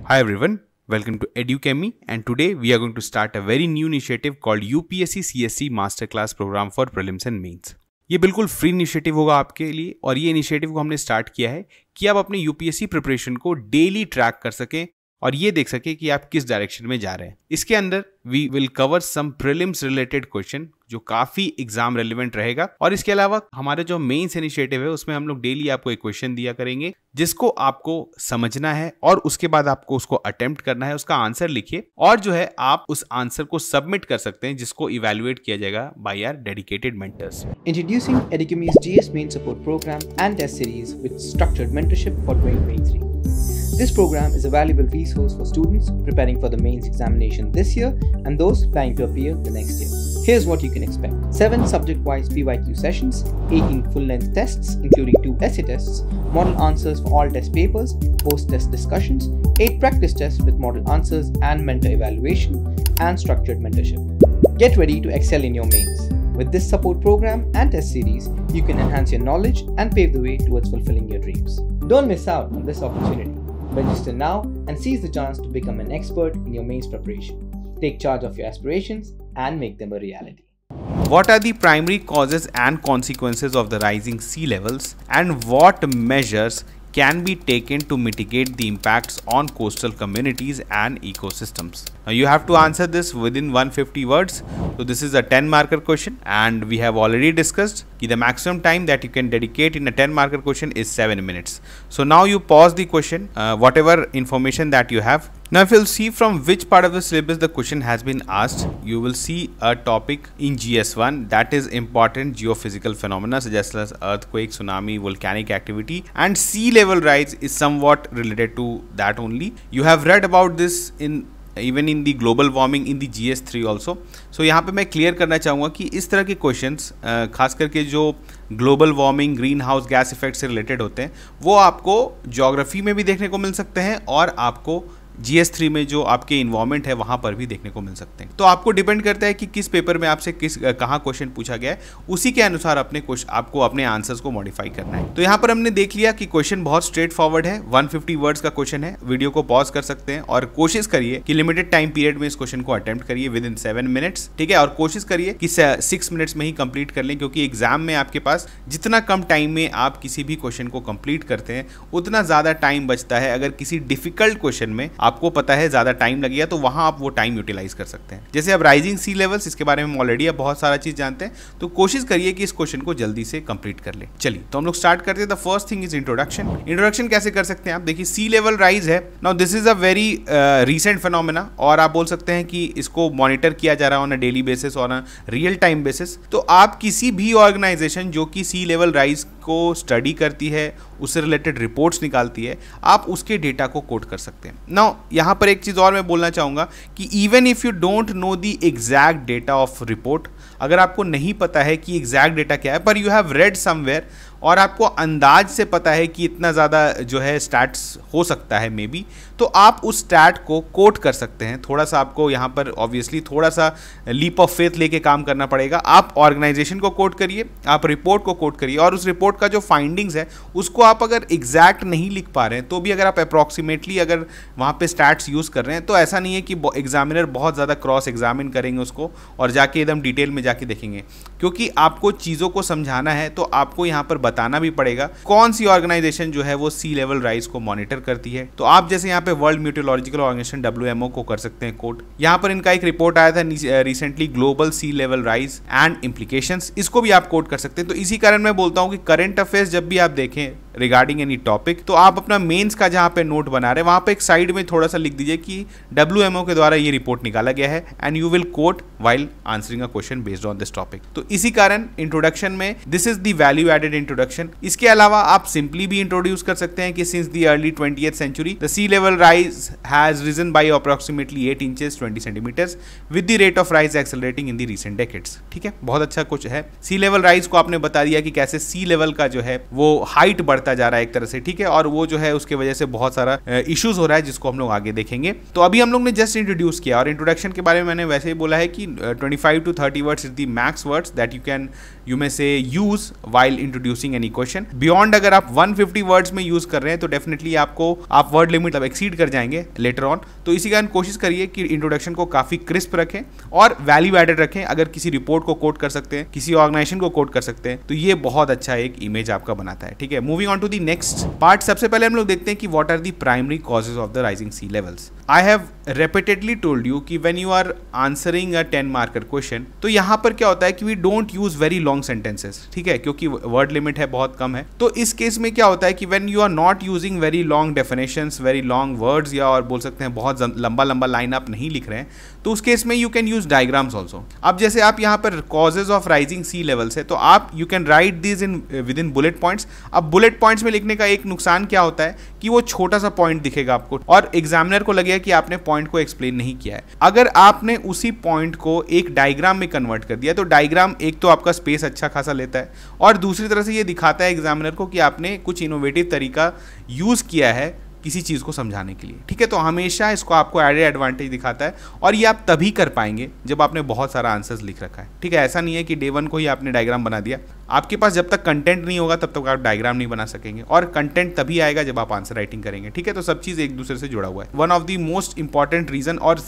Hi everyone, welcome to EduChemy and today we are going to start a very new initiative called UPSC CSC Masterclass Program for Prelims and Mains. ये बिल्कुल free initiative होगा आपके लिए और ये initiative को हमने start किया है कि आप अपने यूपीएससी प्रिपरेशन को डेली ट्रैक कर सकें और ये देख सके कि आप किस डायरेक्शन में जा रहे हैं। इसके अंदर we will cover some prelims related question जो काफी एग्जाम रेलिवेंट रहेगा और इसके अलावा हमारे जो मेंस इनिशिएटिव है उसमें हम लोग डेली आपको एक क्वेश्चन दिया करेंगे जिसको आपको समझना है और उसके बाद आपको उसको अटेम्प्ट करना है, उसका आंसर लिखिए और जो है आप उस आंसर को सबमिट कर सकते हैं जिसको इवैल्यूएट किया जाएगा by our dedicated mentors. Introducing EduChemy's GS Main Support Program and Test Series with structured mentorship for 2023. This program is a valuable resource for students preparing for the mains examination this year and those planning to appear the next year. Here's what you can expect. 7 subject-wise PYQ sessions, 18 full-length tests including 2 essay tests, model answers for all test papers, post-test discussions, 8 practice tests with model answers and mentor evaluation, and structured mentorship. Get ready to excel in your mains. With this support program and test series, you can enhance your knowledge and pave the way towards fulfilling your dreams. Don't miss out on this opportunity. Register now and seize the chance to become an expert in your mains preparation. Take charge of your aspirations and make them a reality. What are the primary causes and consequences of the rising sea levels and what measures can be taken to mitigate the impacts on coastal communities and ecosystems? Now you have to answer this within 150 words. So this is a 10 marker question and we have already discussed that the maximum time that you can dedicate in a 10 marker question is 7 minutes. So now you pause the question, whatever information that you have. Now if you'll see from which part of the syllabus the question has been asked, you will see a topic in GS1 that is important geophysical phenomena such as earthquake, tsunami, volcanic activity, and sea level rise is somewhat related to that only. You have read about this even in the global warming in the GS3 also. So यहाँ पे मैं clear करना चाहूँगा कि इस तरह के questions खास करके जो global warming green house gas effect से रिलेटेड होते हैं वो आपको ज्योग्राफी में भी देखने को मिल सकते हैं और आपको GS3 में जो आपके इन्वायरमेंट है वहां पर भी देखने को मिल सकते हैं। तो आपको डिपेंड करता है कि किस पेपर में आपसे कहाँ क्वेश्चन पूछा गया है, उसी के अनुसार आपको अपने आंसर्स को मॉडिफाई करना है। तो यहाँ पर हमने देख लिया कि क्वेश्चन बहुत स्ट्रेट फॉरवर्ड है, 150 वर्ड्स का क्वेश्चन है। वीडियो को पॉज कर सकते हैं और कोशिश करिए कि लिमिटेड टाइम पीरियड में इस क्वेश्चन को अटेम्प्ट करिए विद इन 7 मिनट्स, ठीक है। और कोशिश करिए कि 6 मिनट्स में ही कंप्लीट कर लें क्योंकि एग्जाम में आपके पास जितना कम टाइम में आप किसी भी क्वेश्चन को कंप्लीट करते हैं उतना ज्यादा टाइम बचता है। अगर किसी डिफिकल्ट क्वेश्चन में आपको पता है टाइम लगेगा तो वहां आप वो टाइम यूटिलाइज कर सकते हैं। जैसे अब राइजिंग सी लेवल्स, इसके बारे में ऑलरेडी आप बहुत सारा चीज जानते हैं, तो कोशिश करिए कि इस क्वेश्चन को जल्दी से कंप्लीट कर ले। चलिए तो हम लोग स्टार्ट करते हैं। The first thing is introduction. Introduction कैसे कर सकते हैं आप? देखिए सी लेवल राइज है। Now this is a very recent phenomena और आप बोल सकते हैं कि इसको मॉनिटर किया जा रहा है on a daily basis, on a real time basis. तो आप किसी भी ऑर्गेनाइजेशन जो कि सी लेवल राइज को स्टडी करती है, उससे रिलेटेड रिपोर्ट्स निकालती है, आप उसके डेटा को कोट कर सकते हैं। नाउ यहाँ पर एक चीज़ और मैं बोलना चाहूँगा कि even if you don't know the exact data of report, अगर आपको नहीं पता है कि एग्जैक्ट डेटा क्या है पर यू हैव रेड समवेयर और आपको अंदाज से पता है कि इतना ज़्यादा जो है स्टैट्स हो सकता है मे बी, तो आप उस स्टैट को कोट कर सकते हैं। थोड़ा सा आपको यहाँ पर ऑब्वियसली थोड़ा सा लीप ऑफ फेथ लेके काम करना पड़ेगा। आप ऑर्गेनाइजेशन को कोट करिए, आप रिपोर्ट को कोट करिए और उस रिपोर्ट का जो फाइंडिंग्स है उसको आप अगर एग्जैक्ट नहीं लिख पा रहे हैं तो भी अगर आप अप्रॉक्सीमेटली अगर वहाँ पे स्टैट्स यूज़ कर रहे हैं तो ऐसा नहीं है कि एग्जामिनर बहुत ज़्यादा क्रॉस एग्जामिन करेंगे उसको और जाके एकदम डिटेल में जाके देखेंगे, क्योंकि आपको चीज़ों को समझाना है तो आपको यहाँ पर बताना भी पड़ेगा कौन सी ऑर्गेनाइजेशन जो है वो सी लेवल राइज को मॉनिटर करती है। तो आप जैसे यहाँ पे वर्ल्ड मीटियोलॉजिकल ऑर्गेनाइजेशन WMO को कर सकते हैं कोट। यहाँ पर इनका एक रिपोर्ट आया था recently, global sea level rise and implications, इसको भी आप कोट कर सकते हैं। तो इसी कारण मैं बोलता हूँ कि करंट अफेयर्स जब भी आप देखें रिगार्डिंग एनी टॉपिक तो आप अपना मेंस का जहाँ पे नोट बना रहे हैं वहाँ पे एक साइड में थोड़ा सा लिख दीजिए कि WMO के द्वारा ये रिपोर्ट निकाला गया है and you will quote while answering a question based on this topic. तो इसी कारण इंट्रोडक्शन में this is the value added introduction. इसके अलावा आप सिंपली भी इंट्रोड्यूस कर सकते हैं कि since the early 20th century the sea level rise has risen by approximately 8 inches 20 centimeters with the rate of rise accelerating in the recent decades. ठीक है, बहुत अच्छा कुछ है। सी लेवल राइज को आपने बता दिया कि कैसे सी लेवल का जो है वो हाइट बढ़ता जा रहा है एक तरह से, ठीक है, और वो जो है उसके वजह से बहुत सारा इश्यूज हो रहा है जिसको हम लोग आगे देखेंगे। तो अभी हम लोग ने जस्ट इंट्रोड्यूस किया और इंट्रोडक्शन के बारे में मैंने वैसे ही बोला है कि 25 to 30 words is the max words that you may say use while introducing posting any question beyond. अगर आप 150 वर्ड्स में यूज कर रहे हैं तो डेफिनेटली आपको आप वर्ड लिमिट एक्सीड कर जाएंगे लेटर ऑन। तो इसी कारण कोशिश करिए कि इंट्रोडक्शन को काफी क्रिस्प रखें और वैल्यू एडेड रखें। अगर किसी रिपोर्ट को कोट कर सकते हैं, किसी ऑर्गेनाइजेशन को कोट कर सकते हैं, तो ये बहुत अच्छा एक इमेज आपका बनाता है। ठीक है, moving on to the next part. सबसे पहले हम लोग देखते हैं कि what are the primary causes of the rising sea levels. I have repeatedly told you कि when you are answering a 10 marker question, तो यहाँ पर क्या होता है कि we don't use very long sentences, ठीक है, क्योंकि word limit है, बहुत कम है। तो इस केस में क्या होता है कि when you are not using very long definitions, very long words, या और बोल सकते हैं बहुत लंबा लंबा लाइन आप नहीं लिख रहे हैं, तो उस केस में you can use diagrams also। अब जैसे आप यहाँ पर causes of rising sea levels है, तो आप you can write these in within bullet points। अब bullet points में लिखने का एक नुकसान क्या होता है कि वो छोटा सा पॉइंट दिखेगा आपको और एग्जामिनर को लगेगा कि आपने पॉइंट को एक्सप्लेन नहीं किया है। अगर आपने उसी पॉइंट को एक डायग्राम में कन्वर्ट कर दिया तो डायग्राम एक तो आपका स्पेस अच्छा खासा लेता है और दूसरी तरह से ये दिखाता है एग्जामिनर को कि आपने कुछ इनोवेटिव तरीका यूज किया है किसी चीज़ को समझाने के लिए। ठीक है, तो हमेशा इसको आपको एडेड एडवांटेज दिखाता है और ये आप तभी कर पाएंगे जब आपने बहुत सारा आंसर्स लिख रखा है। ठीक है, ऐसा नहीं है कि डे 1 को ही आपने डायग्राम बना दिया। आपके पास जब तक कंटेंट नहीं होगा तब तक आप डायग्राम नहीं बना सकेंगे और कंटेंट तभी आएगा जब आप आंसर राइटिंग करेंगे। ठीक है, तो सब चीज़ एक दूसरे से जुड़ा हुआ है। One of the most important reason और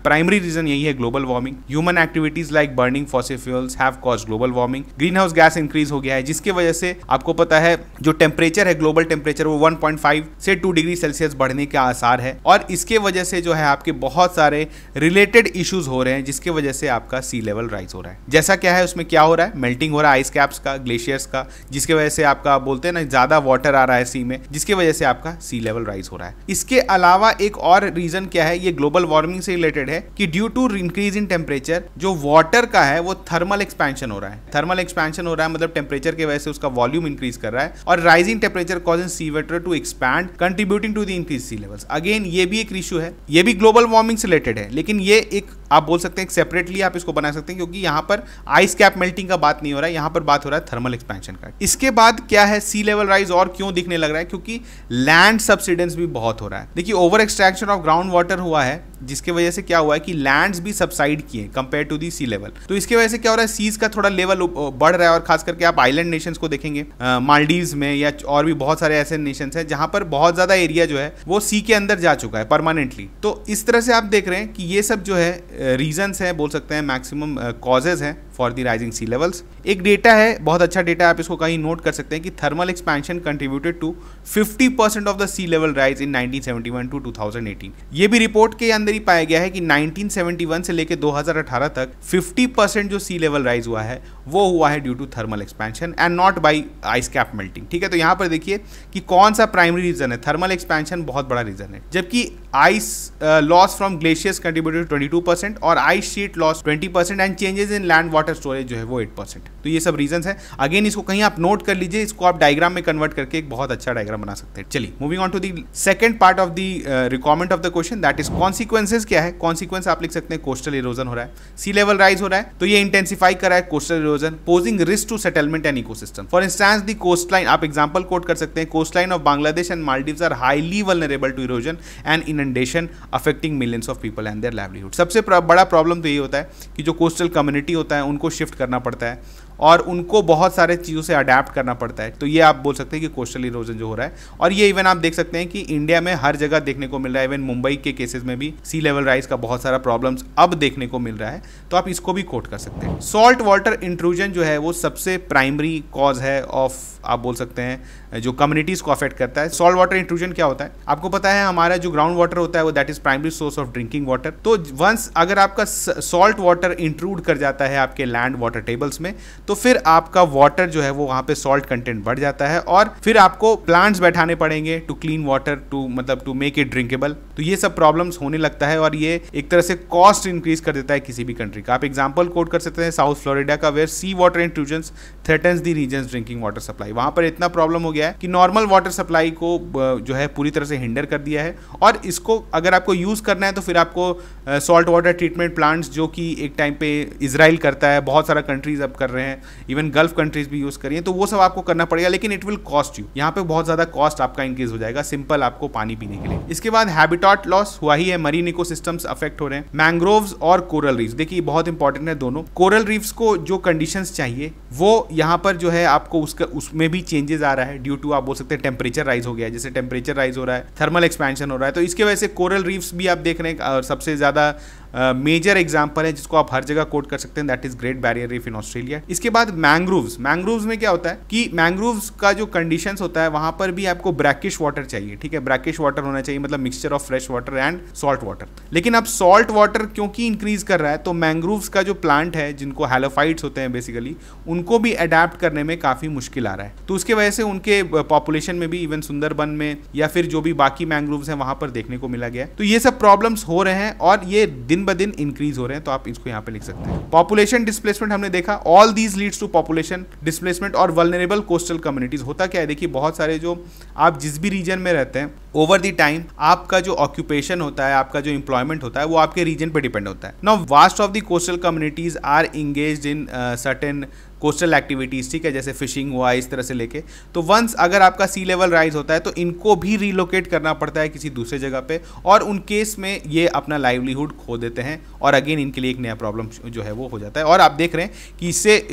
प्राइमरी रीजन यही है global warming. Human activities like burning fossil fuels have caused global warming. Green house gas increase हो गया है जिसकी वजह से आपको पता है जो टेम्परेचर है, ग्लोबल टेम्परेचर वो 1.5 से 2 डिग्री सेल्सियस बढ़ने के आसार है और इसके वजह से जो है आपके बहुत सारे रिलेटेड इश्यूज हो रहे हैं जिसके वजह से आपका सी लेवल राइज हो रहा है। जैसा क्या है उसमें क्या हो रहा है, मेल्टिंग हो रहा है आइस कैप्स का, ग्लेशियर्स का, जिसके वजह से आपका बोलते हैं ना ज्यादा वाटर आ रहा है सी में, जिसके वजह से आपका सी लेवल राइज हो रहा है। इसके अलावा एक और रीजन क्या है, ये ग्लोबल वार्मिंग से रिलेटेड है कि due to increase in temperature जो वाटर का है वो थर्मल एक्सपेंशन हो रहा है। थर्मल एक्सपेंशन हो रहा है मतलब टेम्परेचर की वजह से उसका वॉल्यूम इंक्रीज कर रहा है और rising temperature causes sea water to expand contributing to the increase sea levels. Again ये भी एक इशू है, ये भी ग्लोबल वार्मिंग से रिलेटेड है, लेकिन ये एक आप बोल सकते हैं सेपरेटली आप इसको बना सकते हैं क्योंकि यहाँ पर आइस कैप मेल्टिंग का बात नहीं हो रहा है, यहाँ पर बात हो रहा है थर्मल एक्सपेंशन का। इसके बाद क्या है, सी लेवल राइज और क्यों दिखने लग रहा है, क्योंकि लैंड सबसिडेंस भी बहुत हो रहा है। देखिए over extraction of ground water हुआ है जिसकी वजह से क्या हुआ है कि लैंड्स भी सबसाइड किए compare to the sea level. तो इसकी वजह से क्या हो रहा है, सीज का थोड़ा लेवल बढ़ रहा है और खास करके आप आइलैंड नेशंस को देखेंगे, मालदीव्स में या और भी बहुत सारे ऐसे नेशंस हैं जहां पर बहुत ज्यादा एरिया जो है वो सी के अंदर जा चुका है परमानेंटली। तो इस तरह से आप देख रहे हैं कि ये सब जो है रीजंस है, बोल सकते हैं मैक्सिमम कॉजेज हैं for the rising sea levels. एक डेटा है, बहुत अच्छा डेटा, आप इसको कहीं नोट कर सकते हैं कि thermal expansion contributed to 50% of the sea level rise in 1971 to 2018। ये भी रिपोर्ट के अंदर ही पाया गया है कि 1971 से लेकर 2018 तक 50% जो सी लेवल राइज हुआ है वो हुआ है due to thermal expansion and not by ice cap melting. ठीक है, तो यहाँ पर देखिए कि कौन सा प्राइमरी रीजन है, थर्मल एक्सपेंशन बहुत बड़ा रीजन है, जबकि ice loss from glaciers contributed 22% और ice sheet loss 20% and changes in land water storage जो है वो 8%। तो ये सब रीजंस है। अगेन इसको कहीं आप नोट कर लीजिए, इसको आप डायग्राम में कन्वर्ट करके एक बहुत अच्छा डायग्राम बना सकते हैं। चलिए moving on to the second part of the requirement of the question, that is consequences. क्या है कॉन्सिक्वेंस, आप लिख सकते हैं कोस्टल इरोजन हो रहा है, सी लेवल राइज हो रहा है तो ये इंटेंसिफाई कर रहा है coastal erosion, posing risk to settlement and ecosystem. For instance the coast line, आप एग्जांपल कोट कर सकते हैं, coast line of Bangladesh and Maldives are highly vulnerable to erosion and inundation affecting millions of people and their livelihood. सबसे बड़ा problem तो ये होता है कि जो कोस्टल कम्युनिटी होता है उनको शिफ्ट करना पड़ता है और उनको बहुत सारे चीज़ों से अडेप्ट करना पड़ता है। तो ये आप बोल सकते हैं कि कोस्टल इरोजन जो हो रहा है, और ये इवन आप देख सकते हैं कि इंडिया में हर जगह देखने को मिल रहा है। इवन मुंबई के केसेस में भी सी लेवल राइज का बहुत सारा प्रॉब्लम्स अब देखने को मिल रहा है, तो आप इसको भी कोट कर सकते हैं। सॉल्ट वाटर इंट्रूजन जो है वो सबसे प्राइमरी कॉज है ऑफ, आप बोल सकते हैं, जो कम्युनिटीज़ को अफेक्ट करता है। सॉल्ट वाटर इंट्रूजन क्या होता है, आपको पता है हमारा जो ग्राउंड वाटर होता है वो that is primary source of drinking water. तो वंस अगर आपका सॉल्ट वाटर इंट्रूड कर जाता है आपके लैंड वाटर टेबल्स में, तो फिर आपका वाटर जो है वो वहाँ पे सॉल्ट कंटेंट बढ़ जाता है और फिर आपको प्लांट्स बैठाने पड़ेंगे to clean water, to make it drinkable. तो ये सब प्रॉब्लम्स होने लगता है और ये एक तरह से कॉस्ट इंक्रीज कर देता है किसी भी कंट्री का। आप एग्जांपल कोट कर सकते हैं साउथ फ्लोरिडा का, where sea water intrusions threatens the regions drinking water supply. वहाँ पर इतना प्रॉब्लम हो गया है कि नॉर्मल वाटर सप्लाई को जो है पूरी तरह से हिंडर कर दिया है, और इसको अगर आपको यूज़ करना है तो फिर आपको सॉल्ट वाटर ट्रीटमेंट प्लांट्स, जो कि एक टाइम पे इजराइल करता है, बहुत सारा कंट्रीज अब कर रहे हैं, हैं, इवन गल्फ कंट्रीज भी यूज कर रही हैं, तो वो सब आपको करना पड़ेगा, लेकिन इट विल कॉस्ट यू, यहाँ पे बहुत ज्यादा कॉस्ट आपका इंक्रीज हो जाएगा सिंपल आपको पानी पीने के लिए। इसके बाद हैबिटेट लॉस हुआ ही है, मरीन इकोसिस्टम्स अफेक्ट हो रहे हैं। मैंग्रोव्स और कोरल रीफ्स, देखिए बहुत इंपॉर्टेंट है दोनों। कोरल रीफ्स को जो कंडीशंस चाहिए वो यहाँ पर जो है आपको उसमें भी चेंजेस आ रहा है ड्यू टू, आप बोल सकते हैं टेम्परेचर राइज हो गया है, जैसे टेम्परेचर राइज हो रहा है, थर्मल एक्सपेंशन हो रहा है, तो इसके वजह से कोरल रीफ्स भी आप देख रहे हैं सबसे ज्यादा मेजर एग्जांपल है जिसको आप हर जगह कोट कर सकते हैं, that is great barrier reef in Australia. इसके बाद मैंग्रोव्स, मैंग्रोव्स में क्या होता है कि मैंग्रोव्स का जो कंडीशंस होता है वहां पर भी आपको ब्रैकिश वाटर चाहिए, ठीक है, ब्रैकिश वाटर होना चाहिए, मतलब mixture of fresh water and salt water. लेकिन अब सॉल्ट वाटर क्योंकि इंक्रीज कर रहा है तो मैंग्रोव्स का जो प्लांट है जिनको हैलोफाइट्स होते हैं बेसिकली, उनको भी अडेप्ट करने में काफी मुश्किल आ रहा है, तो उसके वजह से उनके पॉपुलेशन में भी इवन सुंदरबन में या फिर जो भी बाकी मैंग्रोव्स हैं वहां पर देखने को मिला गया। तो ये सब प्रॉब्लम्स हो रहे हैं और ये दिन ब दिन इंक्रीज हो रहे हैं, तो आप इसको यहाँ पे लिख सकते हैं। पॉपुलेशन डिस्प्लेसमेंट हमने देखा, all these leads to population displacement और वल्नरेबल कोस्टल कम्युनिटीज। होता क्या है, देखिए बहुत सारे जो आप जिस भी रीजन में रहते हैं ओवर द टाइम आपका जो ऑक्यूपेशन होता है, आपका जो एम्प्लॉयमेंट होता है वो आपके रीजन पे डिपेंड होता है। Now vast of the coastal communities are engaged in certain coastal activities, ठीक है, जैसे फिशिंग हुआ इस तरह से लेके, तो वंस अगर आपका सी लेवल राइज होता है तो इनको भी रिलोकेट करना पड़ता है किसी दूसरे जगह पे, और उन केस में ये अपना लाइवलीहुड खो देते हैं और अगेन इनके लिए एक नया प्रॉब्लम जो है वो हो जाता है। और आप देख रहे हैं कि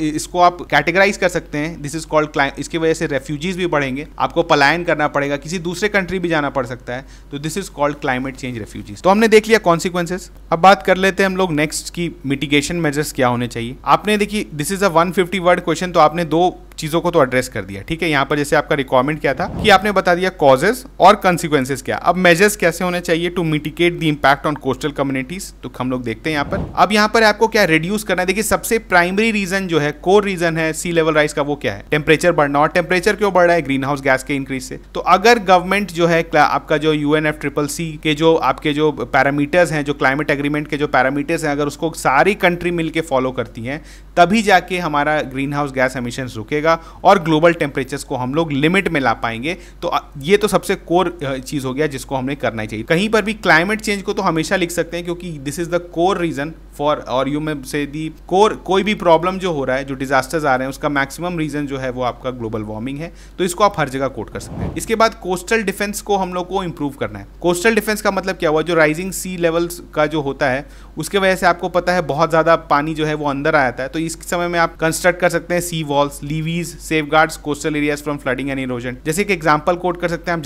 इसको आप कैटेगराइज कर सकते हैं, दिस इज कॉल्ड इसकी वजह से रेफ्यूजीज भी बढ़ेंगे, आपको पलायन करना पड़ेगा, किसी दूसरे कंट्री भी जाना पड़ सकता है, तो this is called climate change refugees. तो हमने देख लिया कॉन्सिक्वेंसेस। अब बात कर लेते हैं हम लोग नेक्स्ट की मिटिगेशन मेजर्स क्या होने चाहिए। आपने देखिए this is a 150 word question, तो आपने दो चीजों को तो एड्रेस कर दिया, ठीक है। यहाँ पर जैसे आपका रिक्वायरमेंट क्या था कि आपने बता दिया कॉजेज और कंसिक्वेंसेस क्या। अब मेजर्स कैसे होने चाहिए to mitigate the impact on coastal communities, तो हम लोग देखते हैं यहाँ पर। अब यहाँ पर आपको क्या रिड्यूस करना है, देखिए सबसे प्राइमरी रीजन जो है, कोर रीजन है सी लेवल राइज का, वो क्या है, टेम्परेचर बढ़ना। और टेम्परेचर क्यों बढ़ रहा है, ग्रीन हाउस गैस के इंक्रीज से। तो अगर गवर्नमेंट जो है आपका जो UNFCCC के जो आपके जो पैरामीटर्स हैं, जो क्लाइमेट एग्रीमेंट के जो पैरामीटर्स हैं, अगर उसको सारी कंट्री मिलकर फॉलो करती हैं तभी जाके हमारा ग्रीन हाउस गैस एमिशन रुकेगा और ग्लोबल टेम्परेचर्स को हम लोग लिमिट में ला पाएंगे। तो ये तो सबसे कोर चीज हो गया जिसको हमें करना ही चाहिए। कहीं पर भी क्लाइमेट चेंज को तो हमेशा लिख सकते हैं क्योंकि this is the core reason for, और यू में से दी कोर, कोई भी प्रॉब्लम जो हो रहा है, जो डिजास्टर्स आ रहे हैं, उसका मैक्सिमम रीजन जो है वो आपका ग्लोबल वार्मिंग है, तो इसको आप हर जगह कोट कर सकते हैं। इसके बाद कोस्टल डिफेंस को हम लोग को इंप्रूव करना है। कोस्टल डिफेंस का मतलब क्या हुआ, जो राइजिंग सी लेवल्स का जो होता है उसके वजह से आपको पता है बहुत ज्यादा पानी जो है वो अंदर आ जाता है, तो इस समय में आप कंस्ट्रक्ट कर सकते हैं sea walls, levees, safeguards coastal areas from flooding and erosion. जैसे एक एग्जांपल कोट कर सकते हैं हम,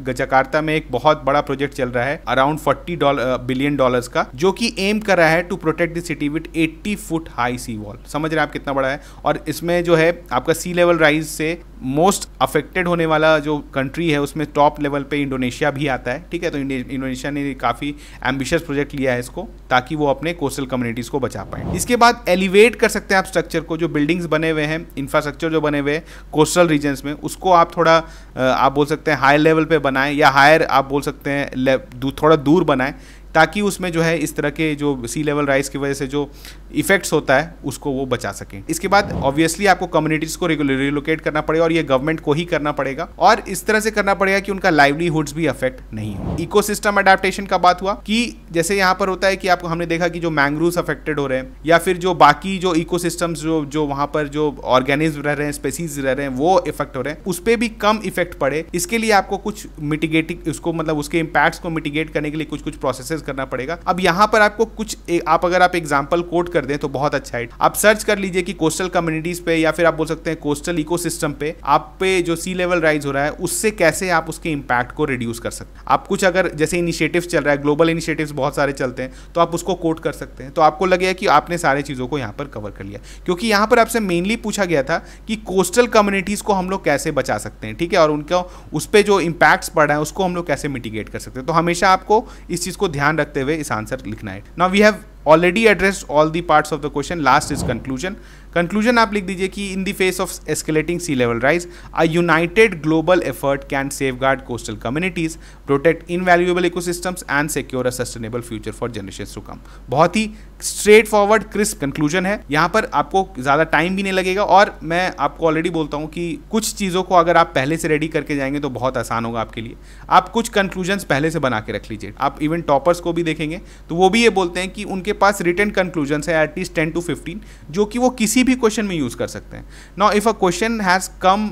जकार्ता में एक बहुत बड़ा प्रोजेक्ट चल रहा है अराउंड $40 बिलियन का, जो कि एम कर रहा है to protect the city with 80 foot high sea wall. समझ रहे हैं आप कितना बड़ा है। और इसमें जो है आपका सी लेवल राइज से मोस्ट अफेक्टेड होने वाला जो कंट्री है उसमें टॉप लेवल पे इंडोनेशिया भी आता है, ठीक है। तो इंडोनेशिया ने काफी एम्बिशियस प्रोजेक्ट लिया है इसको, ताकि वो अपने कोस्टल कम्युनिटीज को बचा पाए। इसके बाद एलिवेट कर सकते हैं आप स्ट्रक्चर को, जो बिल्डिंग्स बने हुए हैं, इंफ्रास्ट्रक्चर जो बने हुए हैं कोस्टल रीजन्स में, उसको आप थोड़ा आप बोल सकते हैं हाई लेवल पे बनाएं, या हायर आप बोल सकते हैं थोड़ा दूर बनाएं, ताकि उसमें जो है इस तरह के जो सी लेवल राइज की वजह से जो इफेक्ट्स होता है उसको वो बचा सकें। इसके बाद ऑब्वियसली आपको कम्युनिटीज को रिलोकेट करना पड़ेगा, और ये गवर्नमेंट को ही करना पड़ेगा, और इस तरह से करना पड़ेगा कि उनका लाइवलीहुड्स भी अफेक्ट नहीं हो। इकोसिस्टम अडेप्टेशन का बात हुआ कि जैसे यहाँ पर होता है कि आपको हमने देखा कि जो मैंग्रोव्स अफेक्टेड हो रहे हैं, या फिर जो बाकी जो इकोसिस्टम्स जो वहाँ पर जो ऑर्गेनिज्म रह रहे हैं, स्पेसीज रह रहे हैं, वो इफेक्ट हो रहे हैं, उस पर भी कम इफेक्ट पड़े, इसके लिए आपको कुछ मिटिगेटिंग, उसको मतलब उसके इम्पैक्ट्स को मिटिगेट करने के लिए कुछ प्रोसेसेस करना पड़ेगा। अब यहाँ पर आपको कुछ आप अगर आप एग्जांपल कोट कर दें तो बहुत अच्छा है। आप सर्च कर लीजिए कि कोस्टल कम्युनिटीज पे, या फिर आप बोल सकते हैं कोस्टल इकोसिस्टम पे आप पे जो सी लेवल राइज हो रहा है उससे कैसे आप उसके इंपैक्ट को रिड्यूस कर सकते हैं। आप कुछ अगर जैसे इनिशिएटिव्स चल रहा है, ग्लोबल इनिशिएटिव्स बहुत सारे चलते हैं, तो आप उसको कोट कर सकते हैं। तो आपको लगेगा कि आपने सारी चीजों को यहाँ पर कवर कर लिया, क्योंकि यहाँ पर आपसे मेनली पूछा गया था कि कोस्टल कम्युनिटीज को हम लोग कैसे बचा सकते हैं, ठीक है, और उनका उस पर जो इंपैक्ट्स पड़ रहा है उसको हम लोग कैसे मिटिगेट कर सकते हैं। तो हमेशा आपको इस चीज को ध्यान रखते हुए इस आंसर लिखना है। Now we have already addressed all the parts of the question. Last is conclusion. Conclusion आप लिख दीजिए कि in the face of escalating sea level rise, a united global effort can safeguard coastal communities, protect invaluable ecosystems and secure a sustainable future for generations to come. बहुत ही straightforward crisp conclusion है, यहाँ पर आपको ज़्यादा time भी नहीं लगेगा, और मैं आपको ऑलरेडी बोलता हूँ कि कुछ चीज़ों को अगर आप पहले से रेडी करके जाएंगे तो बहुत आसान होगा आपके लिए। आप कुछ कंक्लूजन्स पहले से बना के रख लीजिए। आप इवन टॉपर्स को भी देखेंगे तो वो भी ये बोलते हैं कि उनके पास रिटन कंक्लूजन्स है एटलीस्ट 10 to 15, जो कि वो किसी किसी भी क्वेश्चन में यूज कर सकते हैं। Now if a question has come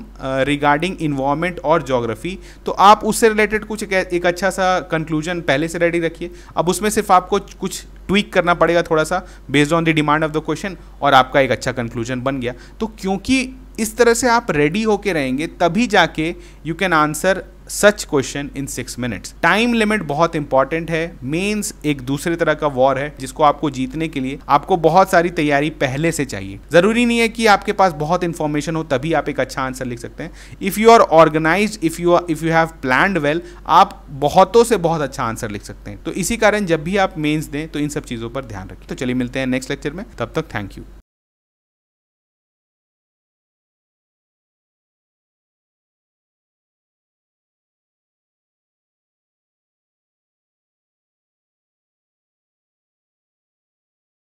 regarding environment और ज्योग्राफी, तो आप उससे रिलेटेड कुछ एक अच्छा सा कंक्लूजन पहले से रेडी रखिए। अब उसमें सिर्फ आपको कुछ ट्वीक करना पड़ेगा थोड़ा सा based on the demand of the question, और आपका एक अच्छा कंक्लूजन बन गया। तो क्योंकि इस तरह से आप रेडी होके रहेंगे तभी जाके you can answer such question in 6 minutes. Time limit बहुत इंपॉर्टेंट है। मेंस एक दूसरे तरह का वॉर है जिसको आपको जीतने के लिए आपको बहुत सारी तैयारी पहले से चाहिए। जरूरी नहीं है कि आपके पास बहुत इंफॉर्मेशन हो तभी आप एक अच्छा आंसर लिख सकते हैं। If you are organised, if you have planned well, आप बहुतों से बहुत अच्छा आंसर लिख सकते हैं। तो इसी कारण जब भी आप मेंस दें तो इन सब चीजों पर ध्यान रखें। तो चलिए मिलते हैं नेक्स्ट लेक्चर में, तब तक थैंक यू।